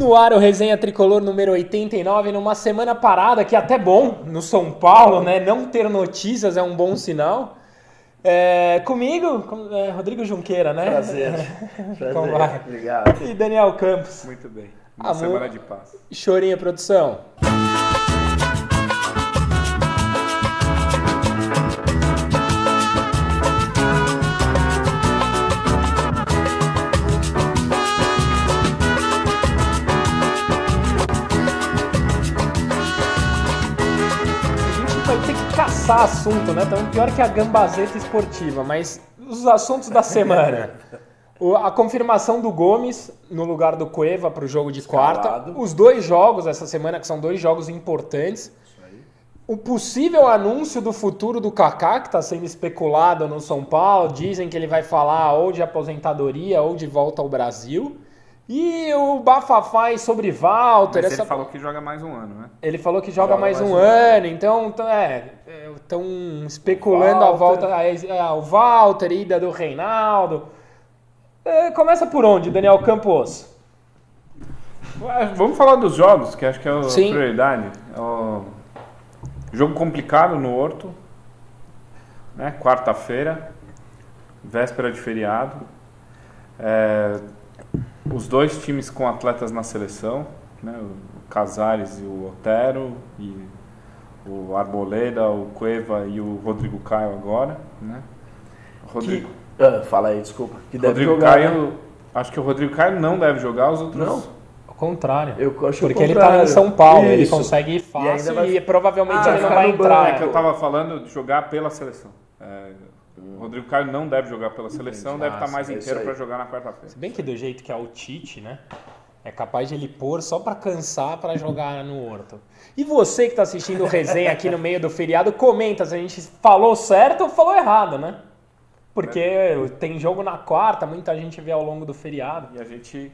No ar, o Resenha Tricolor número 89, numa semana parada, que é até bom no São Paulo, né? Não ter notícias é um bom sinal. Comigo, Rodrigo Junqueira, né? Prazer. Como vai? Obrigado. E Daniel Campos. Muito bem. Uma semana de paz. Chorinha, produção. Caçar assunto, né? Então, pior que a gambazeta esportiva, mas os assuntos da semana. A confirmação do Gomes no lugar do Cueva para o jogo de quarta. Os dois jogos essa semana, que são dois jogos importantes. Isso aí. O possível anúncio do futuro do Kaká, que está sendo especulado no São Paulo. Dizem que ele vai falar ou de aposentadoria ou de volta ao Brasil. E o bafafá sobre Walter. Mas ele falou que joga mais um ano, né? Ele falou que joga mais um ano, então estão especulando a volta, o Walter, ida do Reinaldo. Começa por onde, Daniel Campos? Vamos falar dos jogos, que acho que é a Sim. prioridade. Jogo complicado no Horto, né? Quarta-feira, véspera de feriado. Os dois times com atletas na seleção, né? O Casares e o Otero, e o Arboleda, o Cueva e o Rodrigo Caio agora, né? Fala aí, desculpa. Que deve Rodrigo jogar, Caio, né? Acho que o Rodrigo Caio não deve jogar, os outros... Não? Ao contrário. Eu acho porque o ele contrário. tá em São Paulo, ele Isso. consegue ir fácil e, vai... provavelmente ele não ficar vai no entrar. banco. É que eu tava falando de jogar pela seleção. O Rodrigo Caio não deve jogar pela seleção, deve estar mais inteiro para jogar na quarta-feira. Se bem que do jeito que é o Tite, né? É capaz de ele pôr só para cansar para jogar no Horto. E você que está assistindo o Resenha aqui no meio do feriado, comenta se a gente falou certo ou falou errado, né? Porque tem jogo na quarta, muita gente vê ao longo do feriado. E a gente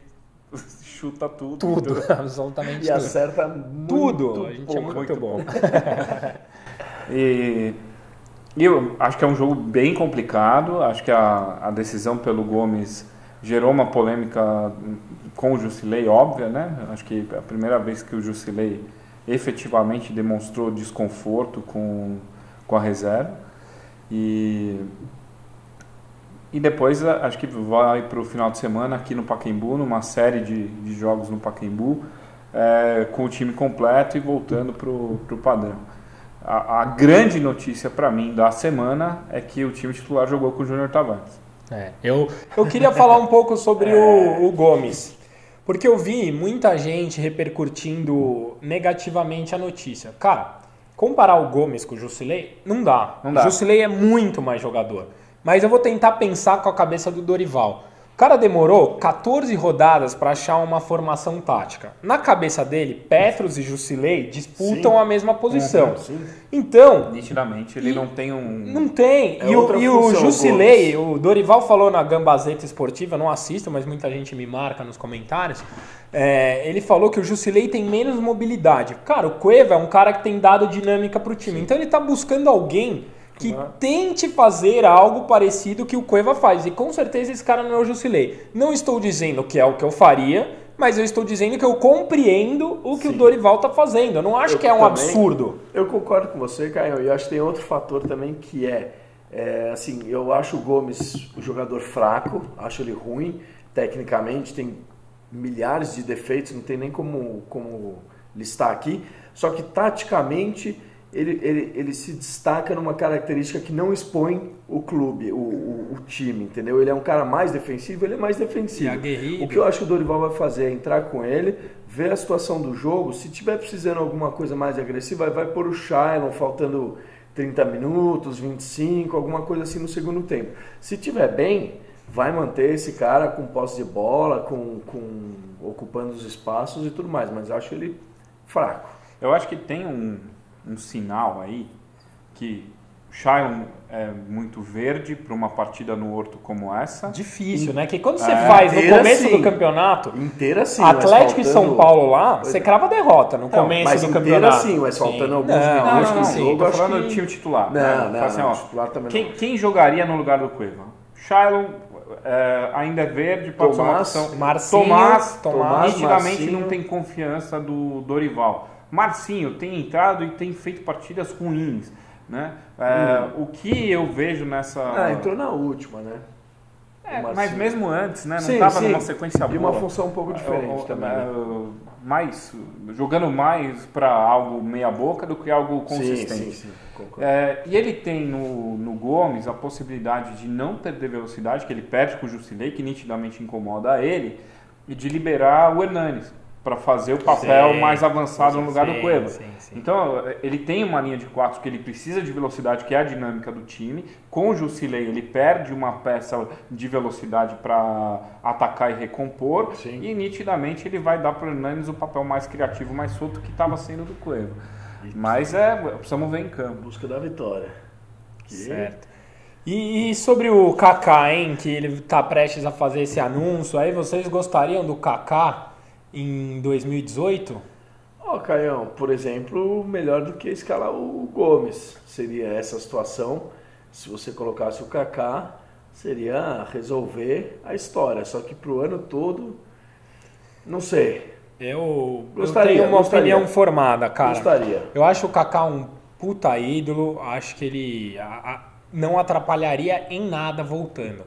chuta tudo. Tudo, absolutamente E tudo. acerta muito Tudo, a gente pouco. é muito bom. E eu acho que é um jogo bem complicado. Acho que a decisão pelo Gomes gerou uma polêmica com o Jusilei, óbvia, né? Acho que é a primeira vez que o Jusilei efetivamente demonstrou desconforto com a reserva. E depois acho que vai para o final de semana aqui no Pacaembu, numa série de jogos no Pacaembu, com o time completo e voltando para o padrão. A grande notícia para mim da semana é que o time titular jogou com o Júnior Tavares. Eu queria falar um pouco sobre o Gomes, porque eu vi muita gente repercutindo negativamente a notícia. Cara, comparar o Gomes com o Jusilei, não dá. O Jusilei é muito mais jogador. Mas eu vou tentar pensar com a cabeça do Dorival. O cara demorou 14 rodadas para achar uma formação tática. Na cabeça dele, Petros e Jusilei disputam a mesma posição. Então, nitidamente, ele não tem um... Não tem. E o Jusilei, o Dorival falou na Gambazeta Esportiva, não assisto, mas muita gente me marca nos comentários. Ele falou que o Jusilei tem menos mobilidade. Cara, o Cueva é um cara que tem dado dinâmica pro time. Então ele tá buscando alguém que tente fazer algo parecido que o Cueva faz. E com certeza esse cara não é o Jusilei. Não estou dizendo que é o que eu faria, mas eu estou dizendo que eu compreendo o que o Dorival está fazendo. Eu não acho que é um absurdo. Eu concordo com você, Caio. E acho que tem outro fator também que assim, eu acho o Gomes um jogador fraco, acho ele ruim. Tecnicamente tem milhares de defeitos, não tem nem como listar aqui. Só que taticamente ele se destaca numa característica que não expõe o clube, o time, entendeu? Ele é um cara mais defensivo, ele é mais defensivo. O que eu acho que o Dorival vai fazer é entrar com ele, ver a situação do jogo, se tiver precisando alguma coisa mais agressiva, vai pôr o Shailon faltando 30 minutos, 25, alguma coisa assim no segundo tempo. Se tiver bem, vai manter esse cara com posse de bola, ocupando os espaços e tudo mais, mas acho ele fraco. Eu acho que tem um sinal aí que o Shailon é muito verde para uma partida no Horto como essa. Difícil, né? Que quando você faz no começo do campeonato, inteira sim, Atlético e São Paulo lá, você crava derrota no começo do campeonato. Sim, mas faltando alguns minutos do jogo. Tô falando do time titular. Não, assim, titular também quem jogaria no lugar do Cueva? Shailon, ainda é verde, pode ser uma opção. Tomás, nitidamente Marcinho. não tem confiança do Dorival. Marcinho tem entrado e tem feito partidas ruins, né? O que eu vejo nessa... entrou na última, né? Mas mesmo antes, né? Não Sim, estava sim. numa sequência boa. E uma função um pouco diferente também. Né? Jogando mais para algo meia boca do que algo consistente. Sim, concordo. E ele tem no Gomes a possibilidade de não perder velocidade, que ele perde com o Jusilei, que nitidamente incomoda ele, e de liberar o Hernanes para fazer o papel mais avançado no lugar do Cueva. Sim. Então, ele tem uma linha de 4 que ele precisa de velocidade, que é a dinâmica do time. Com o Jusilei, ele perde uma peça de velocidade para atacar e recompor. Sim. E, nitidamente, ele vai dar para o Hernanes o papel mais criativo, mais solto que estava sendo do Cueva. Mas precisamos ver em campo. Busca da vitória. Certo. E sobre o Kaká, hein, que ele está prestes a fazer esse anúncio, aí vocês gostariam do Kaká em 2018? Caião, por exemplo, melhor do que escalar o Gomes. Seria essa situação. Se você colocasse o Kaká, seria resolver a história. Só que pro ano todo, não sei. Eu tenho uma opinião formada, cara. Gostaria. Eu acho o Kaká um puta ídolo. Acho que ele não atrapalharia em nada voltando.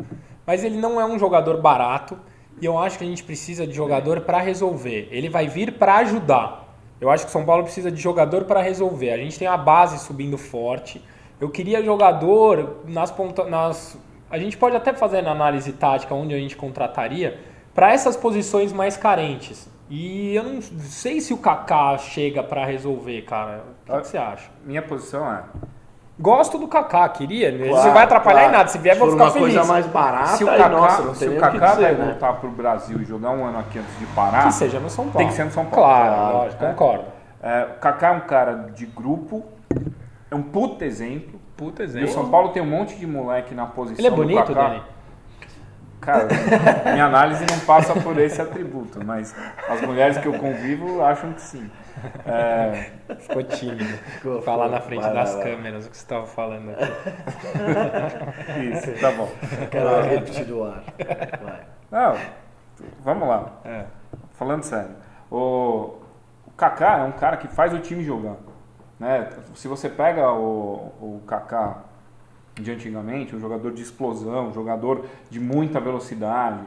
Mas ele não é um jogador barato. E eu acho que a gente precisa de jogador para resolver. Ele vai vir para ajudar. Eu acho que o São Paulo precisa de jogador para resolver. A gente tem a base subindo forte. Eu queria jogador nas pontas. A gente pode até fazer na análise tática onde a gente contrataria para essas posições mais carentes. E eu não sei se o Kaká chega para resolver, cara. O que você acha? Minha posição é... Gosto do Kaká, queria. Ele não vai atrapalhar em nada. Se vier, vou ficar feliz. Coisa mais barata, se o Kaká, não tem se o nem Kaká o que dizer, vai né? voltar pro Brasil e jogar um ano aqui antes de parar... Que seja no São Paulo. Tem que ser no São Paulo. Claro, lógico, concordo. O Kaká é um cara de grupo, é um puta exemplo. Puta E exemplo. o São Paulo tem um monte de moleque na posição Ele é bonito, do Kaká. Dani? Cara, minha análise não passa por esse atributo, mas as mulheres que eu convivo acham que sim. Ficou tímido. Falar na frente das câmeras o que você estava falando aqui. Isso, tá bom. Quero repetir do ar. Vai. Não, vamos lá. Falando sério. O Kaká é um cara que faz o time jogar. Né? Se você pega o Kaká de antigamente, um jogador de explosão, um jogador de muita velocidade,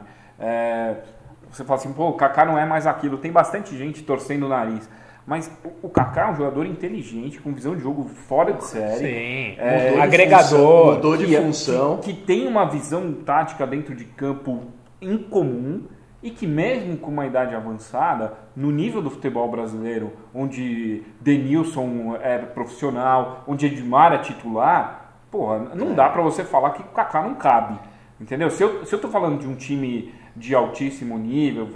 você fala assim, pô, o Kaká não é mais aquilo. Tem bastante gente torcendo o nariz. Mas o Kaká é um jogador inteligente, com visão de jogo fora de série. Sim, agregador. Mudou de função. Que tem uma visão tática dentro de campo incomum e que mesmo com uma idade avançada, no nível do futebol brasileiro, onde Denilson é profissional, onde Edmar é titular, porra, não dá pra você falar que o Kaká não cabe. Entendeu? Se eu tô falando de um time de altíssimo nível,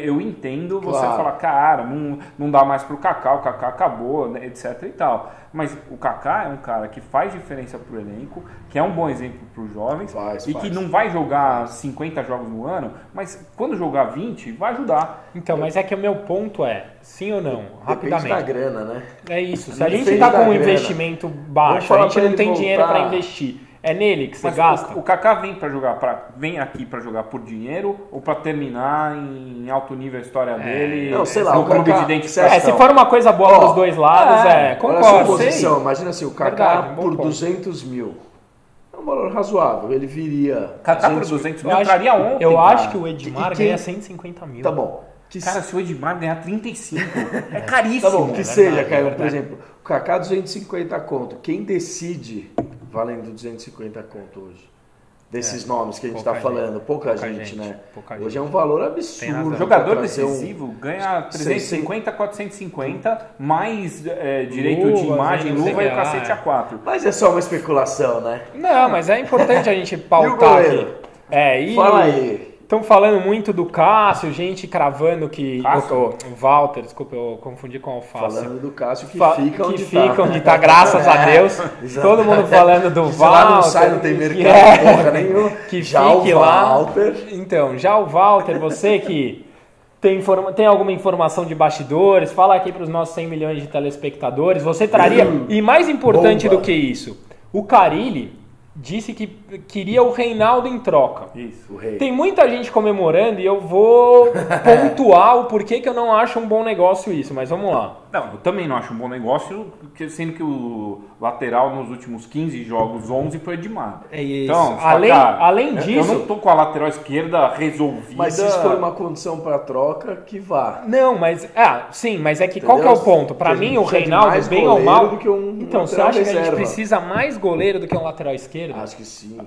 eu entendo você falar, cara, não dá mais pro Kaká, o Kaká acabou, né, etc e tal. Mas o Kaká é um cara que faz diferença pro elenco, que é um bom exemplo pros jovens, que não vai jogar 50 jogos no ano, mas quando jogar 20, vai ajudar. Então, mas é que o meu ponto é, sim ou não? Rapidamente. Depende da grana, né? É isso. Se a gente tá com um investimento baixo, a gente não tem dinheiro para investir. É nele que você gasta? O Kaká vem aqui para jogar por dinheiro ou para terminar em alto nível a história dele? Não, sei lá, no o clube Kaká, de identificação. Se for uma coisa boa pros dois lados, concordo. Posição, imagina assim, o Kaká Verdade, por 200 mil. É um valor razoável, ele viria... Kaká por 200 mil entraria ontem, eu cara. acho que o Edmar ganha 150 mil. Tá bom. Cara, se o Edmar ganhar 35, é caríssimo. Tá bom, que seja, Caio, por exemplo, o Kaká 250 conto. Quem decide valendo 250 conto hoje? Desses nomes que a gente está falando, pouca gente, né? Hoje é um valor absurdo. O jogador decisivo ganha 350, 450, mais direito de imagem, luva e o cacete A4. Mas é só uma especulação, né? Não, mas é importante a gente pautar aqui. Fala aí. Estão falando muito do Cássio, gente cravando que... O Walter, desculpa, eu confundi com o Alface. Falando do Cássio que fica onde tá, graças a Deus. Todo mundo falando do Walter. Lá não sai, não tem mercado, porra nenhuma. Que já fique o lá. Walter. Então, já o Walter, você que tem alguma informação de bastidores, fala aqui para os nossos 100 milhões de telespectadores. Você traria... E mais importante do que isso, o Carille disse que queria o Reinaldo em troca. Isso, o rei. Tem muita gente comemorando e eu vou pontuar o porquê que eu não acho um bom negócio isso, mas vamos lá. Não, eu também não acho um bom negócio, sendo que o lateral nos últimos 15 jogos, 11 foi Edmar. É isso. Então, Além disso... Eu não tô com a lateral esquerda resolvida. Mas se isso for uma condição para troca, que vá. Não, mas... sim, mas é que qual que é o ponto? Para mim, o Reinaldo, bem ou mal... Então, você acha que a gente precisa mais goleiro do que um lateral esquerdo? Acho que sim.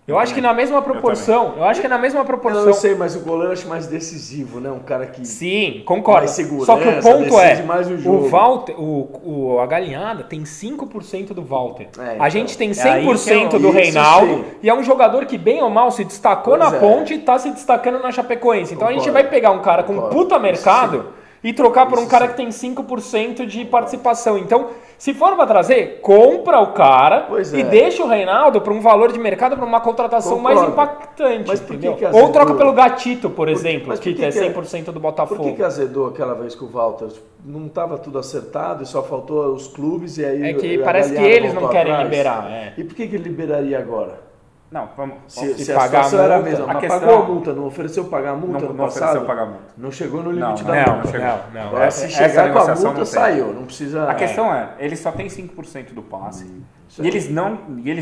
Eu acho que na mesma proporção. Eu acho que na mesma proporção. Eu não sei, mas o goleiro eu acho mais decisivo, né? Um cara que... Sim, concordo. Mais segurança, só que o ponto é, mais o jogo. o Walter, a Galinhada tem 5% do Walter. Então, a gente tem 100% do Reinaldo e é um jogador que bem ou mal se destacou na Ponte e tá se destacando na Chapecoense. Então a gente vai pegar um cara com puta mercado e trocar por um cara que tem 5% de participação. Então, se for para trazer, compra o cara e deixa o Reinaldo para um valor de mercado, para uma contratação mais impactante. Mas entendeu? Ou troca pelo Gatito, por exemplo, que é 100% do Botafogo. Por que azedou aquela vez com o Walter? Não estava tudo acertado e só faltou os clubes e aí... É que parece que eles não querem liberar. E por que ele liberaria agora? Não, vamos se pagar a multa, era a mesma, mas pagou a multa, não ofereceu pagar a multa no passado? Ofereceu pagar a multa. Não chegou no limite da multa. Não. Agora, se chegar com a multa, saiu. Não precisa... A questão é, eles só têm 5% do passe. E eles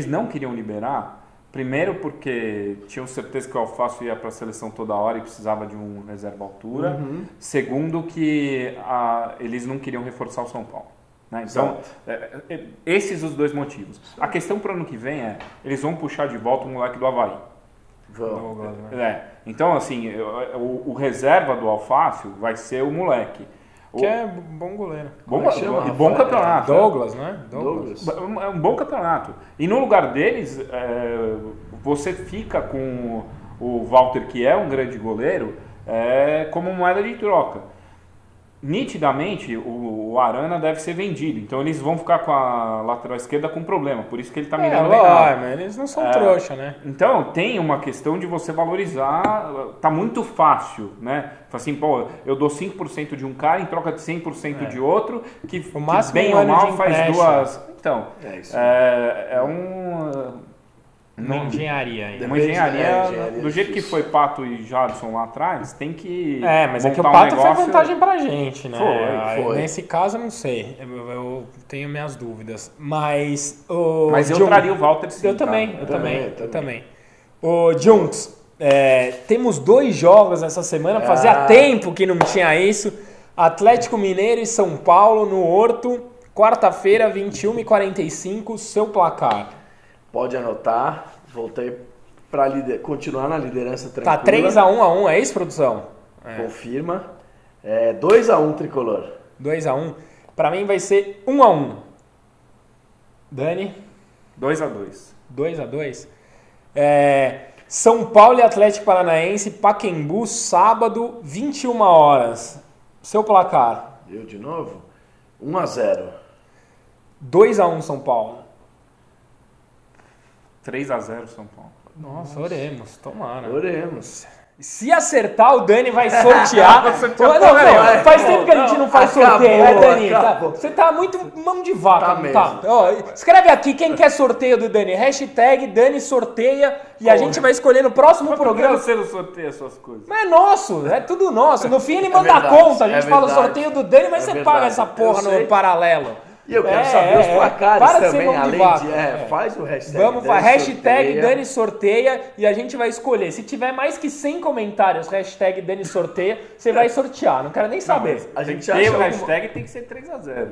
não queriam liberar, primeiro porque tinham certeza que o Alface ia para a seleção toda hora e precisava de um reserva à altura. Segundo que eles não queriam reforçar o São Paulo. Então, esses os dois motivos. A questão para o ano que vem é, eles vão puxar de volta o moleque do Avaí. Então, assim, o reserva do Alface vai ser o moleque. Que é bom goleiro. Bom campeonato. Douglas, né? Douglas. É um bom campeonato. E no lugar deles, você fica com o Walter, que é um grande goleiro, como moeda de troca. Nitidamente, o Arana deve ser vendido. Então, eles vão ficar com a lateral esquerda com problema. Por isso que ele está mirando bem alto. Mas eles não são trouxa, né? Então, tem uma questão de você valorizar. Tá muito fácil, né? Assim, pô, eu dou 5% de um cara em troca de 100% de outro, que bem ou mal faz duas... Então, uma engenharia ainda. Uma engenharia do jeito que foi Pato e Jadson lá atrás, tem que mas é que o Pato foi vantagem pra gente, né? Foi. Nesse caso, eu não sei. Eu tenho minhas dúvidas. Mas eu traria o Walter sim. Eu também. Ô, Junks, temos 2 jogos essa semana. Fazia tempo que não tinha isso. Atlético Mineiro e São Paulo no Horto. Quarta-feira, 21h45, seu placar. Pode anotar, voltei para continuar na liderança tranquila. Tá 3-1, é isso, produção? Confirma. 2-1 tricolor. 2-1. Para mim vai ser 1-1. Dani? 2-2. 2-2. São Paulo e Atlético Paranaense, Pacaembu, sábado, 21 horas. Seu placar? Eu de novo? 1-0. 2-1 São Paulo. 3-0 São Paulo. Nossa, oremos, tomara. Oremos. Se acertar, o Dani vai sortear. Faz tempo que a gente não faz sorteio, né, Dani? Você tá muito mão de vaca, não tá? Escreve aqui quem quer sorteio do Dani. Hashtag Dani sorteia e a gente vai escolher no próximo programa. Você não sorteia as suas coisas. Mas é nosso, é tudo nosso. No fim ele manda a conta, a gente fala o sorteio do Dani, mas você paga essa porra no paralelo. E eu quero saber os placares para também, de além de... Faz o hashtag. Vamos fazer hashtag Dani sorteia e a gente vai escolher. Se tiver mais que 100 comentários, hashtag Dani sorteia, você vai sortear. Não quero nem saber. A gente tem o hashtag, tem que ser 3-0.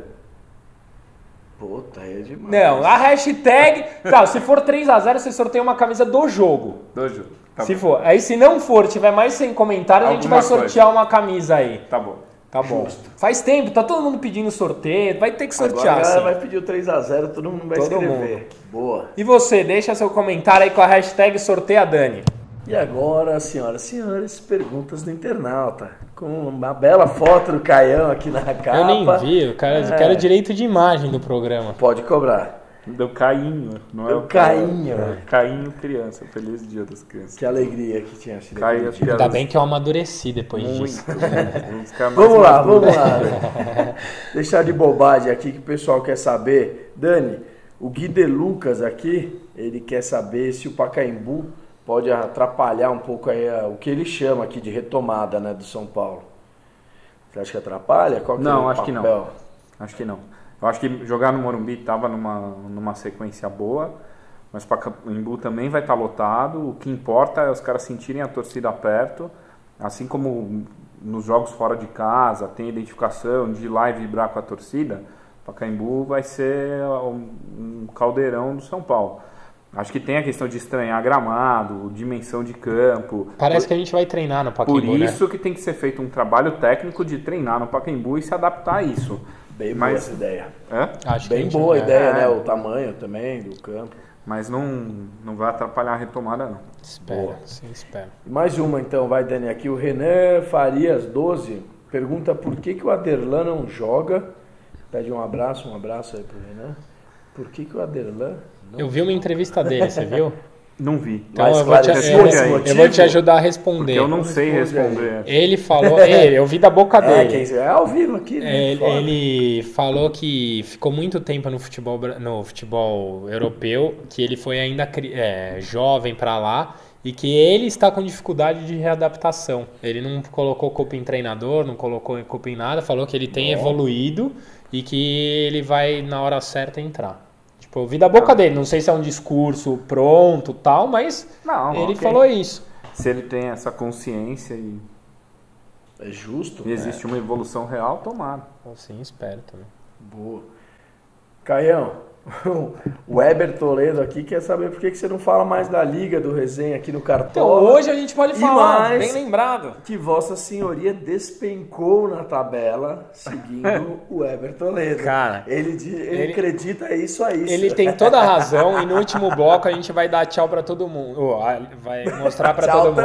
Puta, aí é demais. Não, a hashtag... Tá, se for 3-0, você sorteia uma camisa do jogo. Do jogo. Tá se for. Aí se não for, tiver mais 100 comentários, a gente vai sortear uma camisa aí. Tá bom. Tá bom. Justo. Faz tempo, tá todo mundo pedindo sorteio, vai ter que sortear. Agora a galera vai pedir o 3-0, todo mundo vai escrever. Boa. E você, deixa seu comentário aí com a hashtag sorteia Dani. E agora, senhoras e senhores, perguntas do internauta. Com uma bela foto do Caião aqui na capa. Eu nem vi, eu quero direito de imagem do programa. Pode cobrar. Do Cainho, não é o Cainho. Cainho criança, feliz dia das crianças. Que alegria que tinha sido. Ainda bem que eu amadureci depois disso. Vamos lá. Deixar de bobagem aqui que o pessoal quer saber. Dani, O Gui De Lucas aqui, ele quer saber se o Pacaembu pode atrapalhar um pouco aí o que ele chama aqui de retomada, né, do São Paulo. Você acha que atrapalha? Qual que não, é o acho papel? que não. Acho que não. Eu acho que jogar no Morumbi estava numa sequência boa, mas o Pacaembu também vai estar lotado. O que importa é os caras sentirem a torcida perto, assim como nos jogos fora de casa, tem identificação de ir lá e vibrar com a torcida. O Pacaembu vai ser um caldeirão do São Paulo. Acho que tem a questão de estranhar gramado, dimensão de campo. Parece que a gente vai treinar no Pacaembu, Por isso que tem que ser feito um trabalho técnico de treinar no Pacaembu e se adaptar a isso. Bem boa essa ideia. Acho bem que boa ideia, né? O tamanho também do campo. Mas não vai atrapalhar a retomada, não. Espera, sim, espera. Mais uma então, vai, Dani. Aqui o Renan Farias, 12, pergunta por que o Aderlan não joga. Pede um abraço aí pro Renan. Por que o Aderlan não Eu vi uma entrevista dele, você viu? Não vi. Então Mas eu vou te ajudar a responder. Porque eu não sei responder. Ele falou, eu vi da boca dele. É ao vivo aqui, né? Ele falou que ficou muito tempo no futebol europeu, que ele foi ainda jovem para lá e que ele está com dificuldade de readaptação. Ele não colocou culpa em treinador, não colocou culpa em nada, falou que ele tem evoluído e que ele vai na hora certa entrar. Tipo, eu vi da boca dele, não sei se é um discurso pronto tal, mas ele falou isso. Se ele tem essa consciência e é justo, existe uma evolução real, tomara. Sim, espero também. Boa. Caião, o Weber Toledo aqui quer saber por que você não fala mais da Liga do Resenha aqui no Cartola. Então, hoje a gente pode falar, bem lembrado. Que Vossa Senhoria despencou na tabela, seguindo o Weber Toledo. Cara, ele acredita isso a isso. Ele tem toda a razão e no último bloco a gente vai dar tchau pra todo mundo. Vai mostrar pra todo mundo.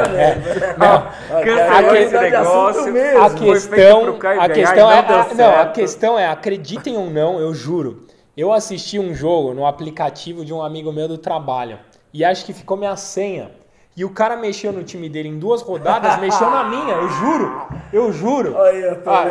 A questão é, acreditem ou não, eu juro. Eu assisti um jogo no aplicativo de um amigo meu do trabalho e acho que ficou minha senha. E o cara mexeu no time dele em 2 rodadas, mexeu na minha, eu juro.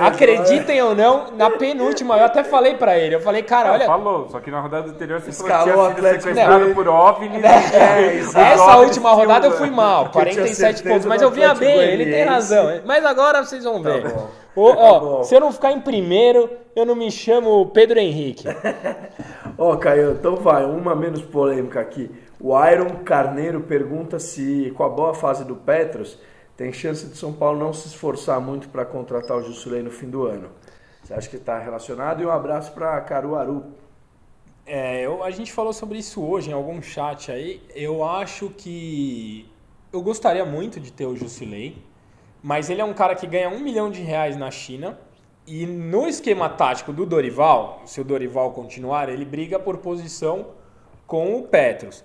Acreditem ou não, na penúltima, eu até falei pra ele, eu falei, cara, olha... Falou, só que na rodada anterior você escalou o Atlético sequestrado por OVNI. Essa última rodada eu fui mal, 47 pontos, mas eu vinha bem, ele tem razão. Mas agora vocês vão ver. Se eu não ficar em primeiro, eu não me chamo Pedro Henrique. Caio, então vai, uma menos polêmica aqui. O Iron Carneiro pergunta se, com a boa fase do Petros, tem chance de São Paulo não se esforçar muito para contratar o Jusilei no fim do ano. Você acha que está relacionado? E um abraço para Caruaru. A gente falou sobre isso hoje em algum chat aí. Eu acho que... Eu gostaria muito de ter o Jusilei, mas ele é um cara que ganha R$1 milhão na China. E no esquema tático do Dorival, se o Dorival continuar, ele briga por posição com o Petros.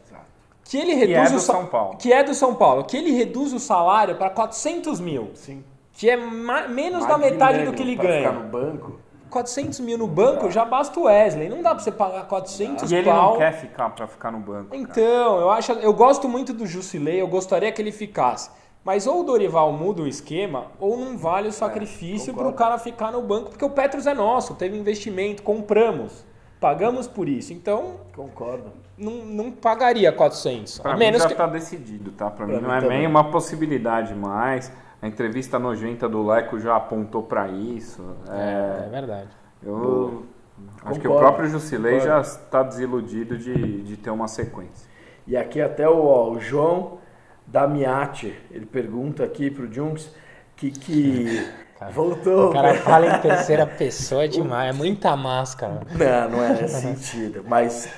Que ele reduz São Paulo. Que é do São Paulo. Que ele reduz o salário para 400 mil. Sim. Que é menos da metade do que ele ganha. Ficar no banco. 400 mil no banco já basta o Wesley. Não dá para você pagar 400 E ele não quer ficar para ficar no banco. Então, eu gosto muito do Jusilei. Eu gostaria que ele ficasse. Mas ou o Dorival muda o esquema, ou não vale o sacrifício para o cara ficar no banco, porque o Petros é nosso, teve investimento, compramos, pagamos por isso. Então, concordo. Não pagaria 400. Para mim já está decidido, tá? Para mim não é nem uma possibilidade mais. A entrevista nojenta do Leco já apontou para isso. É verdade. Eu acho que o próprio Jusilei já está desiludido de ter uma sequência. E aqui até o João Damiati, ele pergunta aqui pro Junks que voltou. O cara fala em terceira pessoa demais, é muita máscara. Não é nesse sentido. Mas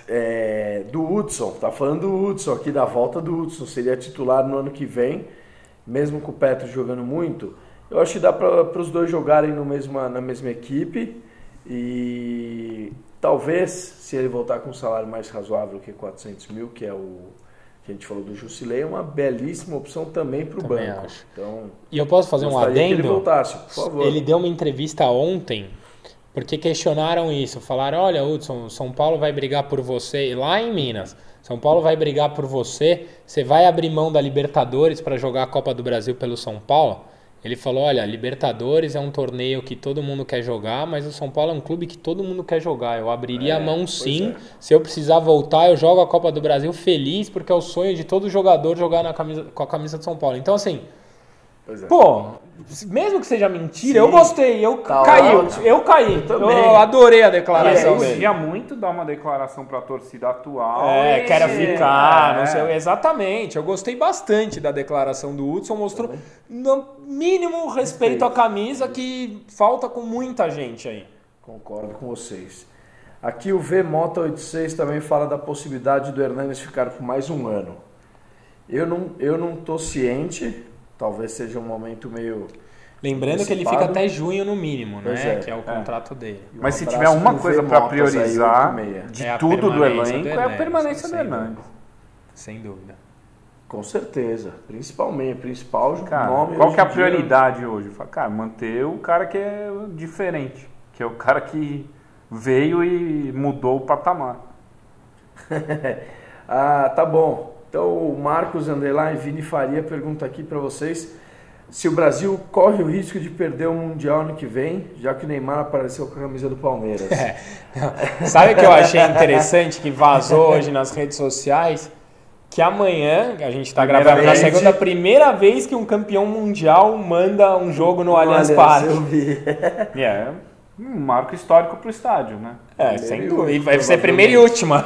do Hudson, tá falando do Hudson aqui, da volta do Hudson, seria titular no ano que vem, mesmo com o Petro jogando muito. Eu acho que dá para os dois jogarem na mesma equipe e talvez, se ele voltar com um salário mais razoável que 400 mil, que é o que a gente falou do Jusilei, é uma belíssima opção também para o banco. Acho. Então, e eu posso fazer um adendo? Que ele voltasse, por favor. Ele deu uma entrevista ontem, porque questionaram isso. Falaram, olha, Hudson, São Paulo vai brigar por você, lá em Minas, São Paulo vai brigar por você, você vai abrir mão da Libertadores para jogar a Copa do Brasil pelo São Paulo? Ele falou, olha, Libertadores é um torneio que todo mundo quer jogar, mas o São Paulo é um clube que todo mundo quer jogar. Eu abriria a mão sim, se eu precisar voltar, eu jogo a Copa do Brasil feliz, porque é o sonho de todo jogador jogar com a camisa de São Paulo. Então, assim, pô, mesmo que seja mentira, eu gostei, eu caí. Eu adorei a declaração dele. Eu queria muito dar uma declaração para a torcida atual. Quero ficar, não sei. Exatamente, eu gostei bastante da declaração do Hudson, mostrou no mínimo respeito à camisa que falta com muita gente aí. Concordo com vocês. Aqui o VMota86 também fala da possibilidade do Hernanes ficar por mais um ano. Eu não tô ciente, talvez seja um momento meio... Lembrando que ele fica até junho no mínimo, né? Que é o contrato dele. Mas se tiver uma coisa para priorizar de tudo do elenco, é a permanência do Hernanes. Sem dúvida. Com certeza. Principal cara, nome. Qual que é a prioridade hoje? Cara, manter o cara que é diferente, que é o cara que veio e mudou o patamar. Tá bom. Então o Marcos Underline Vini Faria pergunta aqui para vocês se o Brasil corre o risco de perder o Mundial ano que vem, já que o Neymar apareceu com a camisa do Palmeiras. Sabe o que eu achei interessante que vazou hoje nas redes sociais? Que amanhã, a gente está gravando na segunda, primeira vez que um campeão mundial manda um jogo no Allianz Parque. Eu vi. É um marco histórico para o estádio, né? Sem dúvida. E vai ser primeira e última.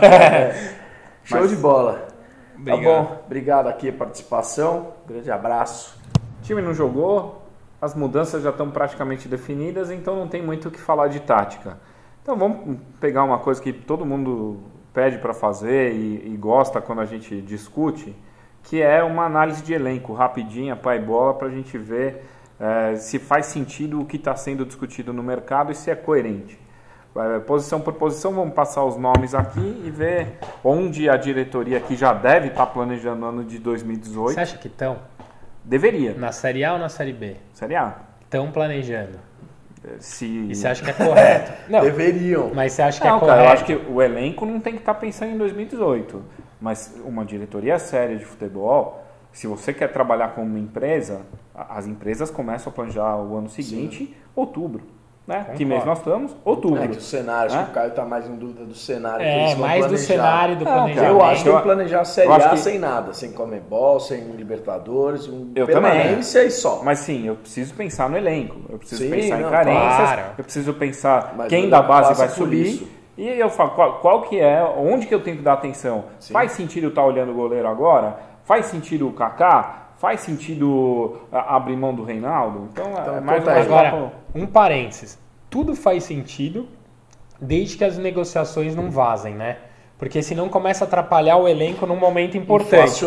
Show de bola. Obrigado. Tá bom, obrigado aqui a participação. Grande abraço. O time não jogou, as mudanças já estão praticamente definidas, então não tem muito o que falar de tática. Então vamos pegar uma coisa que todo mundo pede para fazer e gosta quando a gente discute, que é uma análise de elenco, rapidinha, pai bola, para a gente ver se faz sentido o que está sendo discutido no mercado e se é coerente. Posição por posição, vamos passar os nomes aqui e ver onde a diretoria que já deve estar planejando o ano de 2018. Você acha que estão? Deveria. Na Série A ou na Série B? Série A. Estão planejando. E você acha que é correto? Não. Deveriam. Mas você acha que é correto? Cara, eu acho que o elenco não tem que estar pensando em 2018. Mas uma diretoria séria de futebol, se você quer trabalhar com uma empresa, as empresas começam a planejar o ano seguinte, outubro. Né? Que mês nós estamos? Outubro. É que o cenário, acho que o Caio está mais em dúvida do cenário. Mais do cenário do planejamento. Eu acho que tem que planejar a Série A sem nada, sem Comebol, sem Libertadores, permanência e só. Mas sim, eu preciso pensar no elenco, eu preciso pensar em carências, eu preciso pensar quem da base vai subir. E eu falo, qual que é, onde que eu tenho que dar atenção? Sim. Faz sentido estar olhando o goleiro agora? Faz sentido o Kaká? Faz sentido abrir mão do Reinaldo? Então é mais uma agora, um parênteses. Tudo faz sentido desde que as negociações não vazem, né? Porque senão começa a atrapalhar o elenco num momento importante.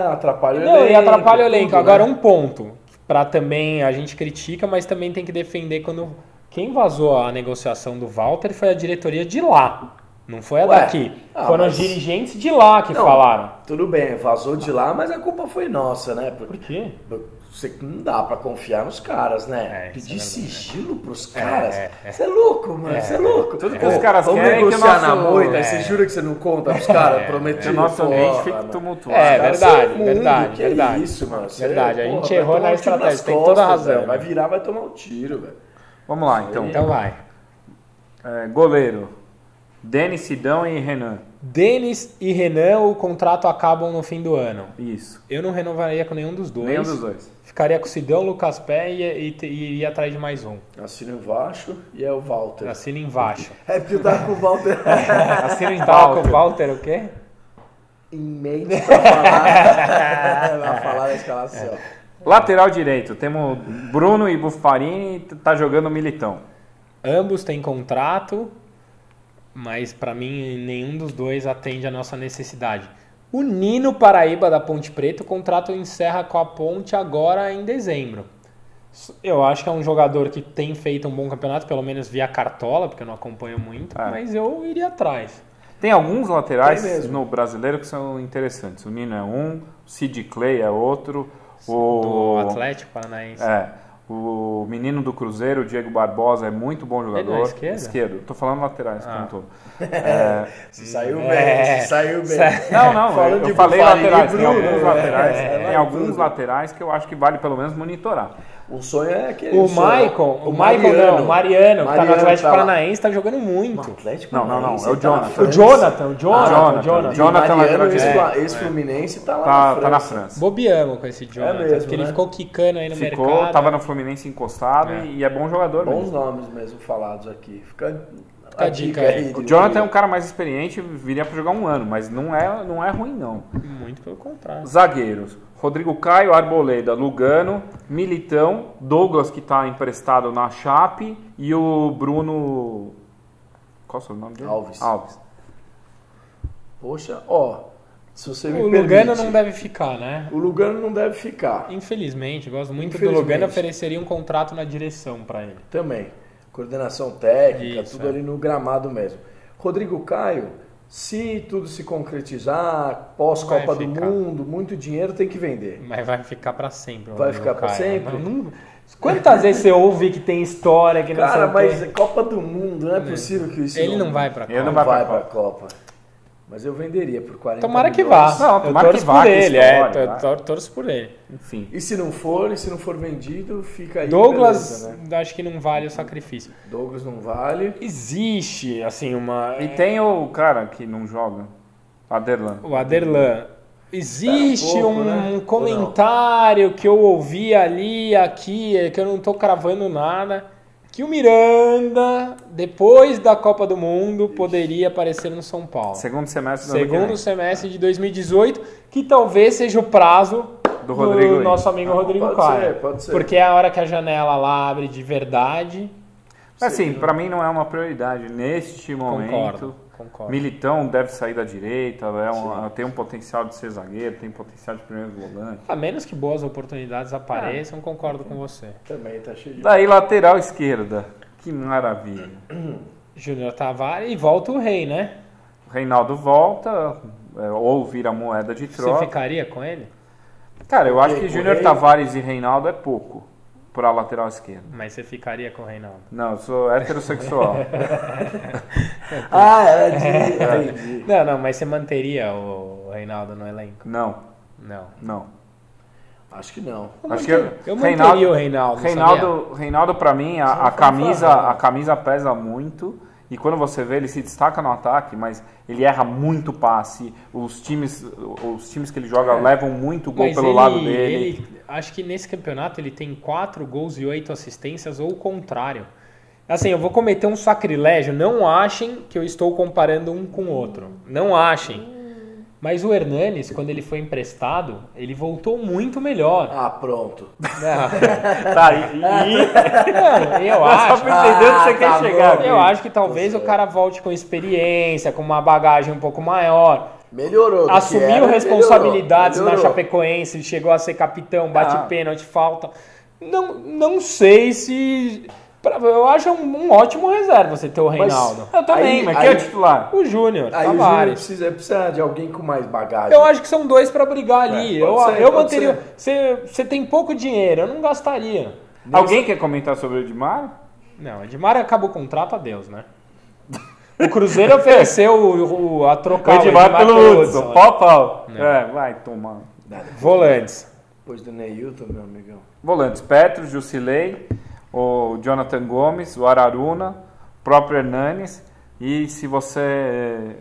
Atrapalha o elenco. E atrapalha o elenco. Agora, um ponto. Para também, a gente critica, mas também tem que defender quando... Quem vazou a negociação do Walter foi a diretoria de lá. Não foi a daqui. Foram os dirigentes de lá que falaram. Tudo bem, vazou de lá, mas a culpa foi nossa, né? Por quê? Não dá pra confiar nos caras, né? Pedir sigilo pros caras. Você é louco, mano. Você é louco. Tudo que os caras querem negociar na moita. Você jura que você não conta pros caras? Prometido. O nosso ambiente fica tumultuado. Verdade. Isso, mano. Verdade. A gente errou na estratégia. Tem toda a razão. Vai virar, vai tomar um tiro, velho. Vamos lá, então. Então vai. Goleiro. Denis, Sidão e Renan. Denis e Renan, o contrato acabam no fim do ano. Isso. Eu não renovaria com nenhum dos dois. Nenhum dos dois. Ficaria com o Sidão, Lucas Pé e iria atrás de mais um. Assino embaixo e é o Walter. Assino embaixo. É porque eu tava com o Walter. Assino embaixo. Com o Walter o quê? Em mente pra falar. Pra falar da escalação. Lateral direito. Temos Bruno e Buffarini, tá jogando Militão. Ambos têm contrato. Mas para mim nenhum dos dois atende a nossa necessidade. O Nino Paraíba da Ponte Preta, o contrato encerra com a Ponte agora em dezembro. Eu acho que é um jogador que tem feito um bom campeonato, pelo menos via cartola, porque eu não acompanho muito, mas eu iria atrás. Tem alguns laterais no brasileiro que são interessantes. O Nino é um, o Sid Clay é outro. Do Atlético Paranaense. O menino do Cruzeiro, o Diego Barbosa, é muito bom jogador. Ele é esquerdo? Tô falando laterais como todo. Se saiu bem. Não, eu falei laterais. Tem alguns laterais. Tem alguns laterais que eu acho que vale pelo menos monitorar. O sonho é aquele. O Mariano, que tá no Atlético Paranaense, tá jogando muito. Não, é o Jonathan. O Jonathan lateral ex-Fluminense tá lá na França. Bobeamos com esse Jonathan, mesmo, porque ele ficou quicando aí no mercado. Tava no Fluminense encostado e é bom jogador Bons mesmo. nomes mesmo falados aqui. Fica a dica aí. O Jonathan é um cara mais experiente, viria para jogar um ano, mas não é ruim não. Muito pelo contrário. Zagueiros: Rodrigo Caio, Arboleda, Lugano, Militão, Douglas, que está emprestado na Chape, e o Bruno... Qual é o nome dele? Alves. Poxa, se você me permite... O Lugano não deve ficar, né? O Lugano não deve ficar. Infelizmente, gosto muito do Lugano, ofereceria um contrato na direção para ele. Também. Coordenação técnica, tudo ali no gramado mesmo. Rodrigo Caio, se tudo se concretizar, pós-Copa do Mundo, muito dinheiro tem que vender. Mas vai ficar para sempre. Vai ficar para sempre? Quantas vezes você ouve que tem história que não sei o quê? Cara, mas é Copa do Mundo, não é possível que isso Ele não vai para a Copa. Ele não vai para a Copa. Mas eu venderia por 40 Tomara milhões. que vá. Não, tomara que vá. Torço por ele. Enfim. E se não for vendido, fica aí. Douglas, beleza, né? acho que não vale o sacrifício. Douglas não vale. Existe, assim, uma... E tem o cara que não joga, Aderlan. O Aderlan. Existe pouco, um né? comentário que eu ouvi ali, aqui, que eu não tô cravando nada... que o Miranda, depois da Copa do Mundo, poderia aparecer no São Paulo. Segundo semestre de 2018, que talvez seja o prazo do nosso amigo Rodrigo Caio. Pode ser. Porque é a hora que a janela lá abre de verdade. Assim, para mim não é uma prioridade neste momento. Concordo. Militão deve sair da direita, tem um potencial de ser zagueiro, tem potencial de primeiro volante. A menos que boas oportunidades apareçam, concordo com você. Também tá cheio de... Daí lateral esquerda, que maravilha. Júnior Tavares e volta o Rei, né? O Reinaldo volta, ou vira moeda de troca. Você ficaria com ele? Cara, eu acho que Júnior Tavares e Reinaldo é pouco para a lateral esquerda. Mas você ficaria com o Reinaldo? Não, eu sou heterossexual. Entendi. Não, mas você manteria o Reinaldo no elenco? Não. Acho que não. Eu manteria o Reinaldo. Reinaldo para mim, a camisa pesa muito. E quando você vê, ele se destaca no ataque, mas ele erra muito passe. Os times que ele joga levam muito gol pelo lado dele. Acho que nesse campeonato ele tem 4 gols e 8 assistências, ou o contrário. Assim, eu vou cometer um sacrilégio. Não achem que eu estou comparando um com o outro. Não achem. Mas o Hernanes, quando ele foi emprestado, ele voltou muito melhor. Pronto. Eu acho. Só pra entender onde você quer chegar. Eu acho que talvez o cara volte com experiência, com uma bagagem um pouco maior. Melhorou. Assumiu responsabilidades na Chapecoense, chegou a ser capitão, bate pênalti, falta. Não sei se... Eu acho um ótimo reserva você ter o Reinaldo. Eu também, mas quem é o titular? O Júnior, Tavares. O Júnior precisa de alguém com mais bagagem. Eu acho que são dois para brigar ali. Eu manteria... Você tem pouco dinheiro, eu não gastaria. Alguém quer comentar sobre o Edmar? Não, o Edmar acabou o contrato, adeus, né? O Cruzeiro ofereceu a trocar o Edmar pelo Hudson. Pau. Vai tomar. Volantes. Depois do Neilton, meu amigão. Volantes: Petros, Jusilei, o Jonathan Gomes, o Araruna, o próprio Hernanes. E se você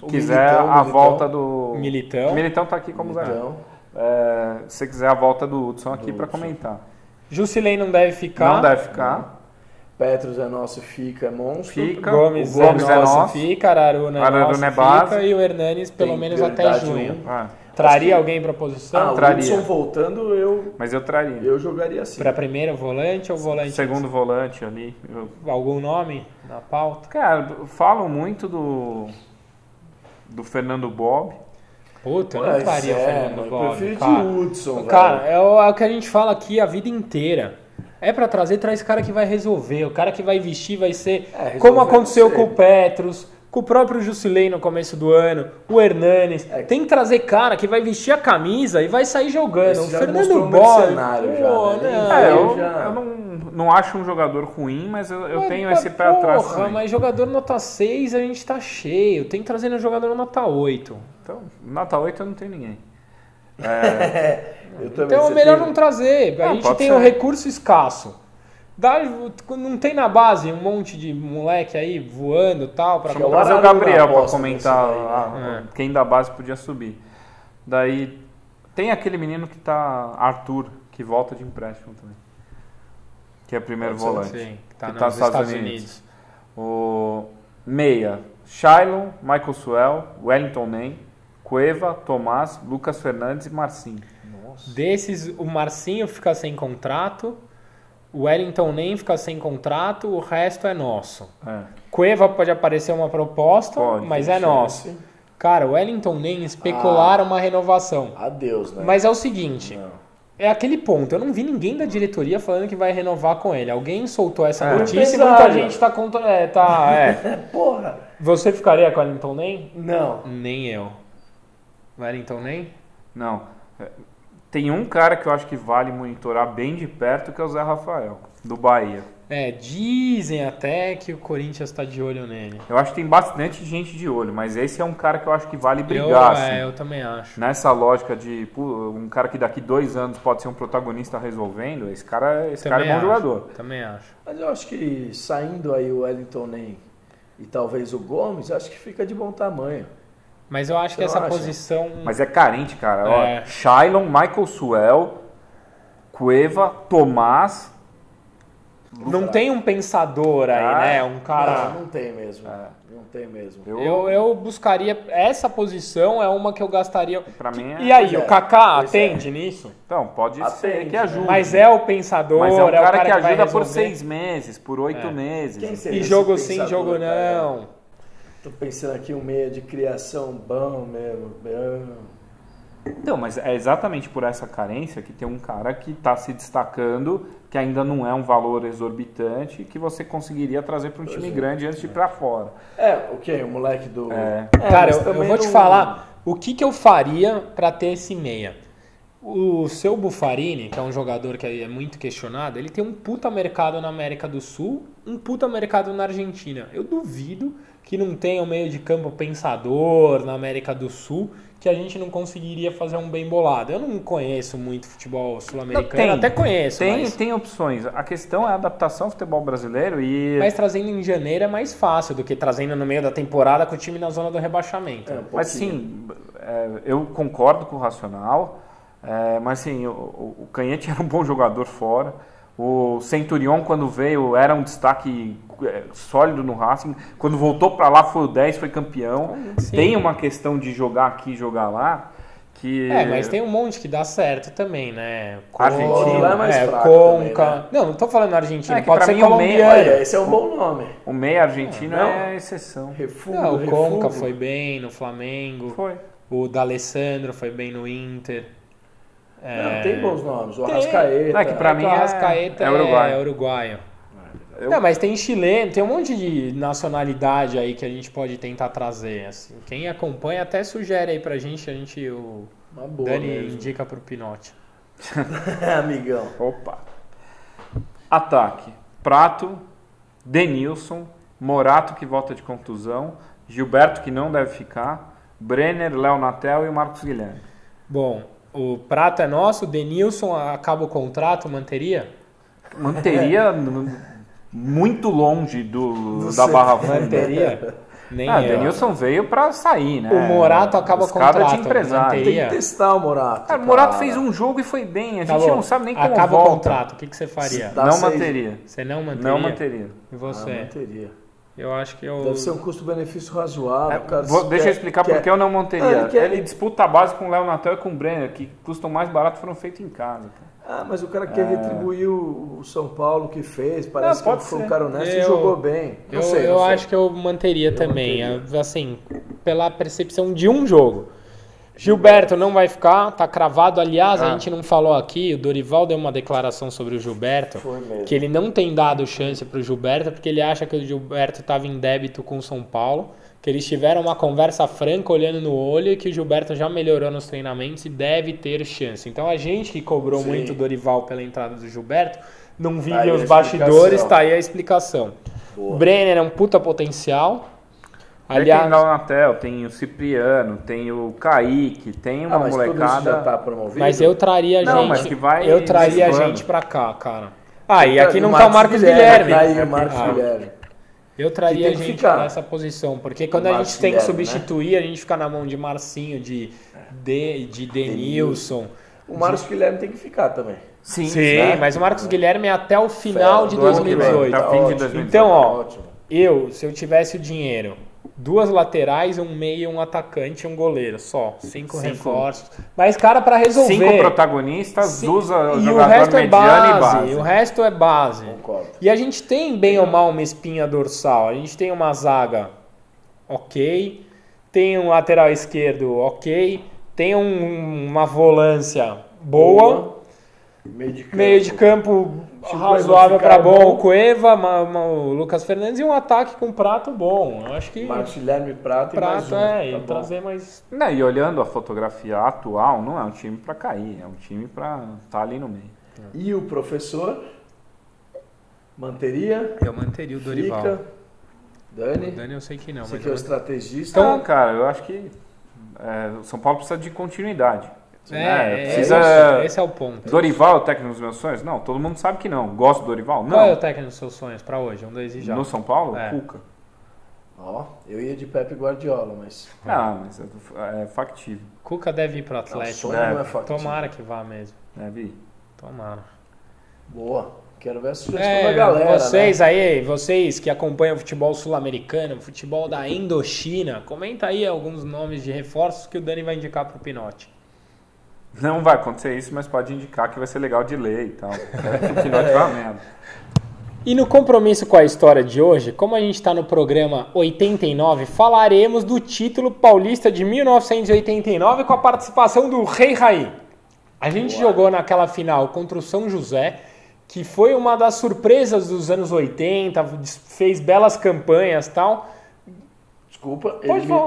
quiser a volta do... Militão. O Militão tá aqui como zagueiro. Se você quiser a volta do Hudson aqui para comentar. Jusilei não deve ficar. Não deve ficar. Petros é nosso, é monstro. Gomes é nosso, fica. Araruna é nosso, fica. E o Hernanes pelo menos até junho. Traria alguém para a posição? Traria. O Hudson voltando, Mas eu traria. Eu jogaria assim. Para primeiro volante ou volante? Segundo volante ali. Algum nome na pauta? Cara, falam muito do Fernando Bob. Puta, eu não traria o Fernando Bob. Eu prefiro de Hudson, cara, é o que a gente fala aqui a vida inteira. É pra traz cara que vai resolver. O cara que vai vestir vai ser como aconteceu com o Petros, com o próprio Jusilei no começo do ano, o Hernanes. Tem que trazer cara que vai vestir a camisa e vai sair jogando. O Fernando Bob. Eu não acho um jogador ruim, mas eu tenho esse pé atrás também. Mas jogador nota 6 a gente tá cheio. Tem que trazer um jogador nota 8. Então, nota 8 eu não tenho ninguém. Então é melhor não trazer. A gente tem um recurso escasso. Não tem na base um monte de moleque aí voando e tal? Pra trazer o Gabriel para comentar quem da base podia subir. Daí tem aquele menino que tá, Arthur, que volta de empréstimo também. Que é primeiro volante. Sim, que tá nos Estados Unidos. O meia, Shailon, Michael Suel, Wellington Nem, Cueva, Tomás, Lucas Fernandes e Marcinho. Nossa. Desses, o Marcinho fica sem contrato, o Wellington Nem fica sem contrato, o resto é nosso. Cueva pode aparecer uma proposta, mas é nosso. Cara, o Wellington Nem especularam uma renovação. Adeus, né? Mas é o seguinte, é aquele ponto, eu não vi ninguém da diretoria falando que vai renovar com ele. Alguém soltou essa notícia e muita gente tá contando... Porra! Você ficaria com o Wellington Nem? Não. Nem eu. Wellington Nem? Não. Tem um cara que eu acho que vale monitorar bem de perto, que é o Zé Rafael, do Bahia. Dizem até que o Corinthians está de olho nele. Eu acho que tem bastante gente de olho, mas esse é um cara que eu acho que vale brigar. Eu também acho. Nessa lógica de um cara que daqui 2 anos pode ser um protagonista resolvendo, esse cara é bom jogador. Também acho. Mas eu acho que saindo aí o Wellington Nem e talvez o Gomes, acho que fica de bom tamanho. Mas eu acho que essa posição... Mas é carente, cara. Ó, Shailon, Michael Suel, Cueva, Tomás... Não tem um pensador aí, né? Um cara... Não tem mesmo. Não tem mesmo. Eu buscaria... Essa posição é uma que eu gastaria... Pra mim E aí, o Kaká atende nisso? Então, pode ser que ajude. Mas é o pensador, mas é o cara que ajuda por 6 meses, por 8 meses. E jogo sim, jogo não. Tô pensando aqui um meia de criação bom mesmo. Não, mas é exatamente por essa carência que tem um cara que está se destacando, que ainda não é um valor exorbitante, que você conseguiria trazer para um time grande antes de ir para fora. O moleque do... Cara, eu vou te falar o que eu faria para ter esse meia. O seu Buffarini, que é um jogador que é muito questionado, ele tem um puta mercado na América do Sul, um puta mercado na Argentina. Eu duvido que não tenha um meio de campo pensador na América do Sul, que a gente não conseguiria fazer um bem bolado. Eu não conheço muito futebol sul-americano, até conheço. Tem opções. A questão é a adaptação ao futebol brasileiro Mas trazendo em janeiro é mais fácil do que trazendo no meio da temporada com o time na zona do rebaixamento. Mas sim, eu concordo com o racional, mas sim, o Canhete era um bom jogador fora. O Centurion, quando veio, era um destaque sólido no Racing. Quando voltou para lá, foi o 10, foi campeão. Sim. Tem uma questão de jogar aqui e jogar lá. Mas tem um monte que dá certo também, né? Argentina é mais fraco Conca. também, né? Não tô falando Argentina, pode ser colombiano. Esse é um bom nome. O meia argentino é exceção. O Conca foi bem no Flamengo. Foi. O D'Alessandro foi bem no Inter. Tem bons nomes. O Arrascaeta. Que pra mim o Arrascaeta é uruguaio. Mas tem chileno, tem um monte de nacionalidade aí que a gente pode tentar trazer. Assim. Quem acompanha até sugere aí pra gente, o Dani mesmo. Indica pro Pinotti. Amigão. Opa. Ataque. Prato, Denilson, Morato que volta de contusão, Gilberto que não deve ficar, Brenner, Léo Natel e o Marcos Guilherme. Bom, o Prato é nosso, o Denilson acaba o contrato, manteria? Manteria muito longe da Barra Funda. Manteria? O Denilson veio pra sair, né? O Morato acaba o contrato, de empresário. manteria? Tem que testar o Morato. Cara, o Morato fez um jogo e foi bem. A gente não sabe nem como acaba volta. O contrato, o que você faria? Não manteria. Você não manteria? Não manteria. E você? Manteria. Eu acho que Deve ser um custo-benefício razoável. Deixa eu explicar por que eu não manteria. Ele disputa a base com o Léo Natel e com o Brenner, que custam mais barato, foram feitos em casa. Mas o cara quer retribuir o São Paulo que fez. Parece que foi um cara honesto e eu jogou bem. Não sei. Acho que eu manteria também. Assim, pela percepção de um jogo. Gilberto não vai ficar, tá cravado. Aliás, a gente não falou aqui, o Dorival deu uma declaração sobre o Gilberto, que ele não tem dado chance pro Gilberto, porque ele acha que o Gilberto estava em débito com o São Paulo, que eles tiveram uma conversa franca, olhando no olho, e que o Gilberto já melhorou nos treinamentos e deve ter chance. Então a gente que cobrou muito o Dorival pela entrada do Gilberto, não vive os bastidores, tá aí a explicação. O Brenner é um puta potencial. Aliás, tem o Natel, tem o Cipriano, tem o Kaique, tem uma mas molecada. Tudo isso já tá promovido? Mas eu traria a gente pra cá, cara. E aqui não tá o Marcos Guilherme. Eu traria a gente nessa posição, porque quando a gente tem que substituir, a gente fica na mão de Marcinho, de Denilson. O Marcos Guilherme tem que ficar também. Sim, né? Mas o Marcos Guilherme é até o final de 2018. Então, se eu tivesse o dinheiro, 2 laterais, um meio, um atacante e um goleiro, só. 5 reforços. Mas, cara, pra resolver... 5 protagonistas, usa o jogador mediano e base. O resto é base. Concordo. E a gente tem, bem ou mal, uma espinha dorsal. A gente tem uma zaga ok, tem um lateral esquerdo ok, tem uma volância boa. Meio de campo razoável para bom, o Cueva, o Lucas Fernandes, e um ataque com Prato bom. Eu acho que Marcos Guilherme, Prato e mais um. Trazer mais... Não, e olhando a fotografia atual, não é um time para cair, é um time para estar ali no meio. E o professor manteria? Eu manteria o Dorival. Dani? O Dani eu sei que não. Você que é o estrategista. Então, cara, eu acho que o São Paulo precisa de continuidade. Esse é o ponto. Dorival é o técnico dos meus sonhos? Não, todo mundo sabe que não. Gosto do Dorival? Não. Qual é o técnico dos seus sonhos para hoje? 2 e já. No São Paulo? Cuca. Eu ia de Pepe Guardiola, mas... mas é factível. Cuca deve ir para o Atlético. Não é factível. Tomara que vá mesmo. Deve ir. Tomara. Boa. Quero ver a sugestão da galera. Vocês que acompanham o futebol sul-americano, o futebol da Indochina, comenta aí alguns nomes de reforços que o Dani vai indicar pro Pinote. Não vai acontecer isso, mas pode indicar que vai ser legal de ler e tal. O Pinote vai mesmo. E no compromisso com a história de hoje, como a gente está no programa 89, falaremos do título paulista de 1989 com a participação do Rei Raí. A gente jogou naquela final contra o São José, que foi uma das surpresas dos anos 80, fez belas campanhas e tal. Desculpa,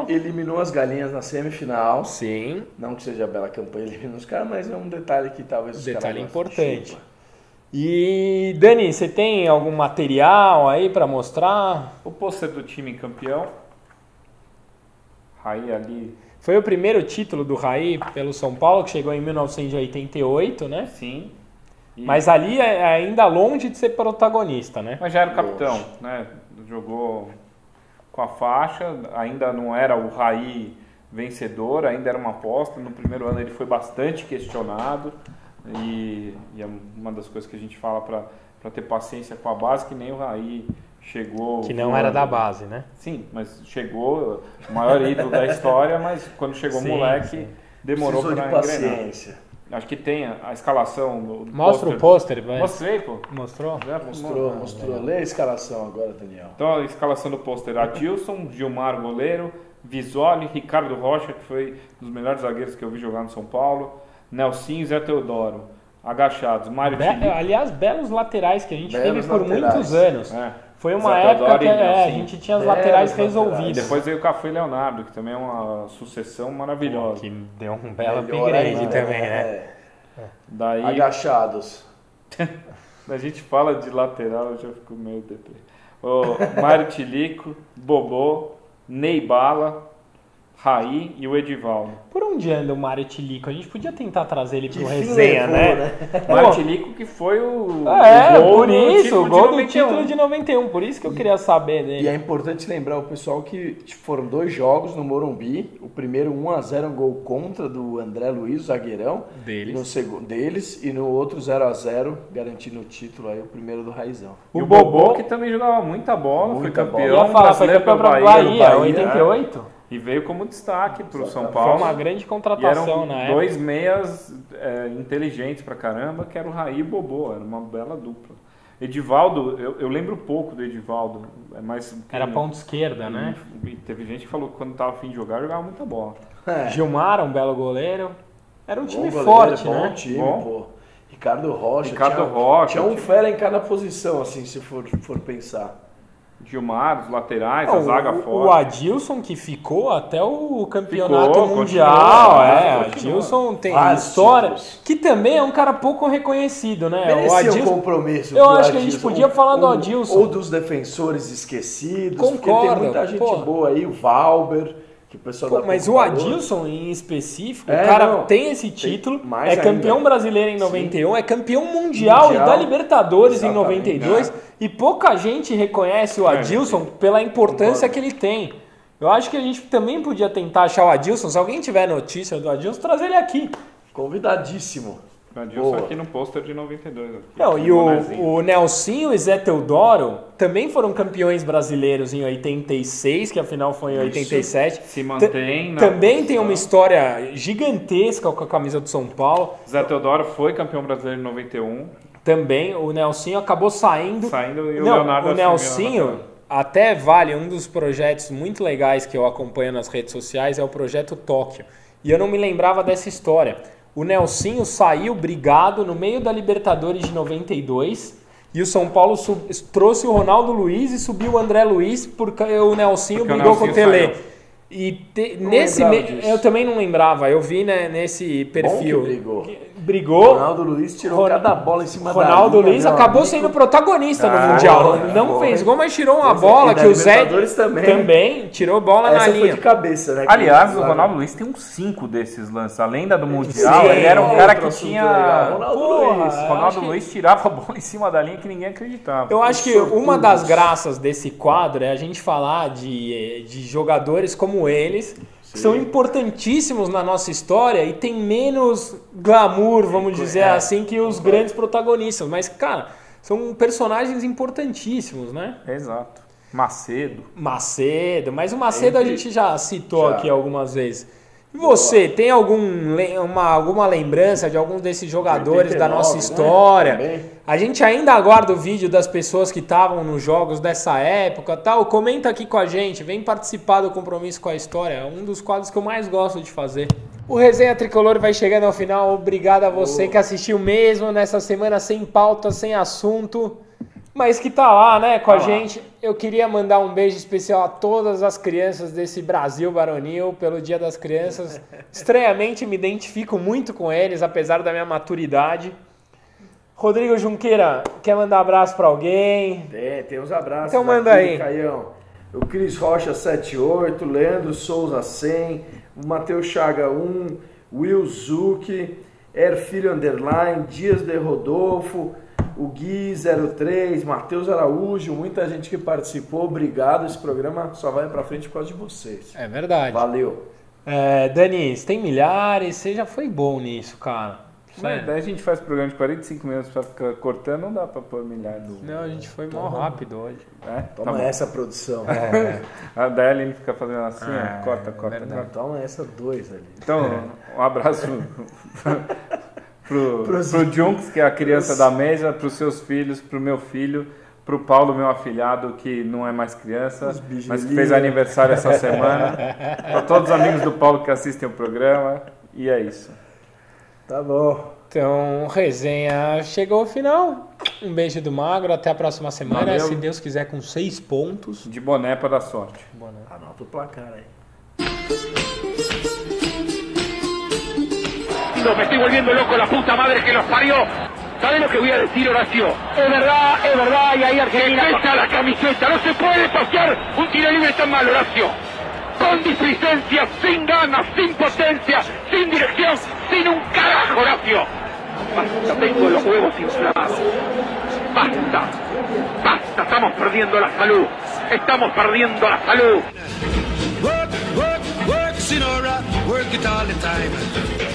eliminou as galinhas na semifinal. Sim. Não que seja bela campanha, eliminou os caras, mas é um detalhe que talvez os caras... Detalhe importante. E, Dani, você tem algum material aí para mostrar? O pôster do time campeão. Raí ali. Foi o primeiro título do Raí pelo São Paulo, que chegou em 1988, né? Sim. Mas ali é ainda longe de ser protagonista, né? Mas já era o capitão, né? Jogou com a faixa, ainda não era o Raí vencedor, ainda era uma aposta. No primeiro ano ele foi bastante questionado e é uma das coisas que a gente fala para ter paciência com a base, que nem o Raí chegou... Que não era da base, né? Sim, mas chegou, o maior ídolo da história, mas quando chegou o moleque, demorou para engrenar. Paciência. Acho que tem a escalação do Mostra o pôster, vai. Mostrei, pô. Mostrou? Mostrou. Lê a escalação agora, Daniel. Então, a escalação do pôster: Adilson, Gilmar, goleiro, Visoli, Ricardo Rocha, que foi um dos melhores zagueiros que eu vi jogar no São Paulo, Nelsinho e Zé Teodoro. Agachados, Mário Tilico. Aliás, belos laterais que a gente teve por muitos anos. Foi uma Zé época Teodoro que a gente tinha os laterais resolvidos. E depois veio o Cafu e Leonardo, que também é uma sucessão maravilhosa. Que deu um belo upgrade também, né? Daí... Agachados. A gente fala de lateral, eu já fico meio deprê. Mário Tilico, Bobô, Ney Bala, Raí e o Edivaldo. Por onde anda o Mário Tilico? A gente podia tentar trazer ele pro resenha, né? Mário Tilico que foi o gol do título de 91. Por isso que eu queria saber dele. E é importante lembrar o pessoal que foram 2 jogos no Morumbi. O primeiro 1-0, um gol contra do André Luiz, o zagueirão. Deles. E no outro 0-0, garantindo o título aí, o primeiro do Raizão. E o Bobô, que também jogava muita bola, foi campeão. Foi campeão pra Bahia, 88. E veio como destaque para o São Paulo. Foi uma grande contratação na época. 2 meias inteligentes pra caramba, que era o Raí e o Bobô. Era uma bela dupla. Edivaldo, eu lembro pouco do Edivaldo. Era ponta esquerda, né? E teve gente que falou que quando estava a fim de jogar, jogava muita bola. Gilmar, um belo goleiro. Era um time forte, né? Bom time, pô. Ricardo Rocha. Tinha um fera em cada posição, assim, se for pensar. Gilmar, os laterais, a zaga fora. O Adilson que ficou até o campeonato mundial. Adilson tem história. Títulos. Que também é um cara pouco reconhecido, né? Merecia o Adilson, um compromisso. Eu acho que a gente podia falar do Adilson. Ou dos defensores esquecidos. Concordo. Porque tem muita gente boa aí, o Valber. Que o pessoal mas o Adilson em específico, o cara tem esse título, é campeão brasileiro em 91, é campeão mundial e da Libertadores em 92, e pouca gente reconhece o Adilson pela importância que ele tem. Eu acho que a gente também podia tentar achar o Adilson, se alguém tiver notícia do Adilson, trazer ele aqui. Convidadíssimo. O Adilson aqui no pôster de 92. Aqui, não, e o Nelsinho e o Zé Teodoro também foram campeões brasileiros em 86, que afinal foi em 87. Se mantém. Também tem uma história gigantesca com a camisa do São Paulo. Zé Teodoro foi campeão brasileiro em 91. Também, o Nelsinho acabou saindo. E o Leonardo o Nelsinho até vale, um dos projetos muito legais que eu acompanho nas redes sociais é o Projeto Tóquio. E eu não me lembrava dessa história. O Nelsinho saiu brigado no meio da Libertadores de 92 e o São Paulo trouxe o Ronaldo Luiz e subiu o André Luiz porque o Nelsinho brigou com o Tele. E eu também não lembrava, eu vi nesse perfil. Brigou. Ronaldo Luiz tirou cada bola em cima da linha. Ronaldo Luiz acabou sendo protagonista no Mundial. Não fez gol, mas tirou uma bola que o Zé também tirou bola na linha. Foi de cabeça, né? Aliás, o Ronaldo Luiz tem uns 5 desses lances. Além da do Mundial, ele era um cara que tinha... Ronaldo Luiz tirava a bola em cima da linha que ninguém acreditava. Eu acho que uma das graças desse quadro é a gente falar de jogadores como eles, que são importantíssimos na nossa história e tem menos glamour, vamos dizer assim, que os grandes protagonistas. Mas, cara, são personagens importantíssimos, né? Exato. Macedo. Mas o Macedo a gente já citou aqui algumas vezes. E você, tem alguma lembrança de algum desses jogadores 89, da nossa história? Né? A gente ainda aguarda o vídeo das pessoas que estavam nos jogos dessa época, tal. Comenta aqui com a gente, vem participar do Compromisso com a História. É um dos quadros que eu mais gosto de fazer. O Resenha Tricolor vai chegando ao final. Obrigado a você que assistiu mesmo nessa semana sem pauta, sem assunto, mas que tá lá, né, com a gente. Eu queria mandar um beijo especial a todas as crianças desse Brasil varonil pelo Dia das Crianças. Estranhamente me identifico muito com eles, apesar da minha maturidade. Rodrigo Junqueira, quer mandar abraço pra alguém? Tem uns abraços. Então manda aí. Caião. O Cris Rocha 78, Leandro Souza 100, o Matheus Chaga 1, Will Zucchi, Erfilho Underline, Dias de Rodolfo, o Gui 03, Matheus Araújo, muita gente que participou, obrigado. Esse programa só vai pra frente por causa de vocês. É verdade. Valeu. Dani, tem milhares, você já foi bom nisso, cara. Mas daí a gente faz programa de 45 minutos pra ficar cortando, não dá pra pôr milhares. Não, a gente foi mó rápido hoje. Toma essa produção. Daí a Aline fica fazendo assim, corta. Não, toma essa 2 ali. Então, um abraço pro Junks, que é a criança da mesa, pros seus filhos, pro meu filho, pro Paulo, meu afilhado, que não é mais criança, mas que fez aniversário essa semana, pra todos os amigos do Paulo que assistem o programa, e é isso. Tá bom. Então, resenha chegou ao final. Um beijo do Magro, até a próxima semana. Valeu. Se Deus quiser, com 6 pontos. De boné pra dar sorte. Anota o placar aí. Me estoy volviendo loco, la puta madre que los parió. ¿Sabes lo que voy a decir, Horacio? Es verdad, y ahí Argentina... ¡Está la camiseta! ¡No se puede pasear un tiro libre tan mal, Horacio! Con displicencia, sin ganas, sin potencia, sin dirección, sin un carajo, Horacio. Basta, tengo los huevos inflamados. Basta, estamos perdiendo la salud. Work, Sinora, work it all the time.